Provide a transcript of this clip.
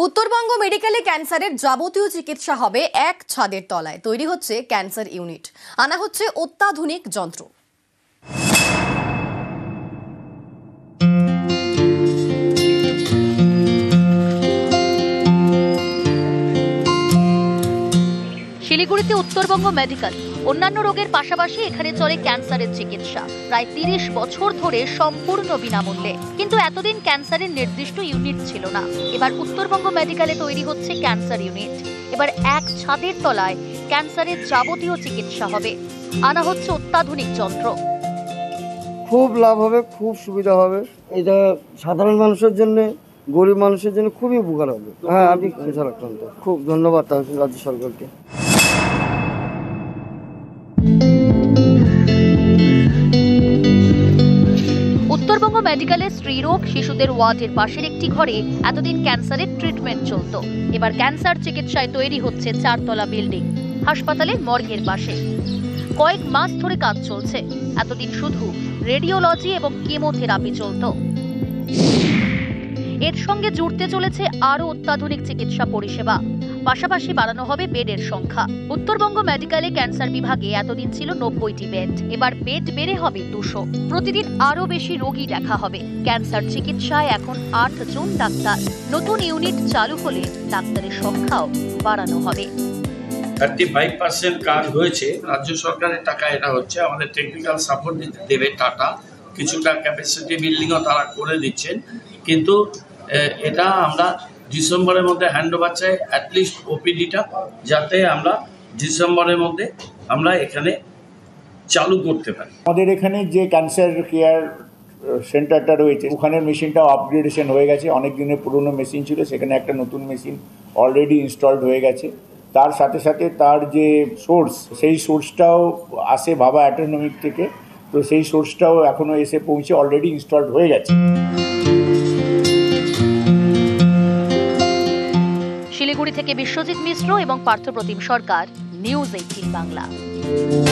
উত্তরবঙ্গ মেডিকেলে ক্যান্সারের যাবতীয় চিকিৎসা হবে এক ছাদের তলায়। তৈরি হচ্ছে ক্যান্সার ইউনিট, আনা হচ্ছে অত্যাধুনিক যন্ত্র। শিলিগুড়িতে উত্তরবঙ্গ মেডিকেল অন্যান্য রোগের পাশাপাশি এখানে চলে ক্যান্সারের চিকিৎসা প্রায় ৩০ বছর ধরে সম্পূর্ণ বিনামূল্যে। কিন্তু এতদিন ক্যান্সারের নির্দিষ্ট ইউনিট ছিল না। এবার উত্তরবঙ্গ মেডিকেলে তৈরি হচ্ছে ক্যান্সার ইউনিট। এবার এক ছাদের তলায় ক্যান্সারের যাবতীয় চিকিৎসা হবে, আনা হচ্ছে অত্যাধুনিক যন্ত্র। খুব লাভ হবে, খুব সুবিধা হবে। এটা সাধারণ মানুষের জন্য, গরিব মানুষের জন্য খুবই উপকার হবে। হ্যাঁ, আমি ক্যান্সার আক্রান্ত। খুব ধন্যবাদ রাজ্য সরকারকে। উত্তরবঙ্গ মেডিকেলের স্ত্রীরোগ শিশুদের ওয়ার্ডের পাশের একটি ঘরে এতদিন ক্যান্সারের ট্রিটমেন্ট চলত। এবার ক্যান্সার চিকিৎসায় তৈরি হচ্ছে 4তলা বিল্ডিং হাসপাতালের মর্গের পাশে। কয়েক মাস ধরে কাজ চলছে। এতদিন শুধু রেডিওলজি এবং কেমোথেরাপি চলত। এর সঙ্গে জুড়তে চলেছে আরো অত্যাধুনিক চিকিৎসা পরিষেবা। পাশাপাশি বাড়ানো হবে বেডের সংখ্যা। উত্তরবঙ্গ মেডিকেলে ক্যান্সার বিভাগে এতদিন ছিল 90টি বেড, এবার বেড বেড়ে হবে 200। প্রতিদিন আরো বেশি রোগী দেখা হবে। ক্যান্সার চিকিৎসায় এখন 8 জন ডাক্তার। নতুন ইউনিট চালু হলে ডাক্তারের সংখ্যাও বাড়ানো হবে। 35% কাজ হয়েছে। রাজ্য সরকারের টাকা এটা হচ্ছে। আমাদের টেকনিক্যাল সাপোর্ট দেবে টাটা, কিছুটা ক্যাপাসিটি বিল্ডিংও তারা করে দিচ্ছেন। কিন্তু এটা আমরা ডিসেম্বরের মধ্যে হ্যান্ড ওভার চাই, অ্যাটলিস্ট ওপিডিটা, যাতে আমরা ডিসেম্বরের মধ্যে আমরা এখানে চালু করতে পারি। আমাদের এখানে যে ক্যান্সার কেয়ার সেন্টারটা রয়েছে, ওখানের মেশিনটাও আপগ্রেডেশন হয়ে গেছে। অনেক দিনের পুরনো মেশিন ছিল, সেখানে একটা নতুন মেশিন অলরেডি ইনস্টলড হয়ে গেছে। তার সাথে সাথে তার যে সোর্স, সেই সোর্সটাও আসে ভাবা অ্যাটোনমিক থেকে। তো সেই সোর্সটাও এখনও এসে পৌঁছে অলরেডি ইনস্টলড হয়ে গেছে। শিলিগুড়ি থেকে বিশ্বজিৎ মিশ্র এবং পার্থপ্রতিম সরকার, নিউজ 18 বাংলা।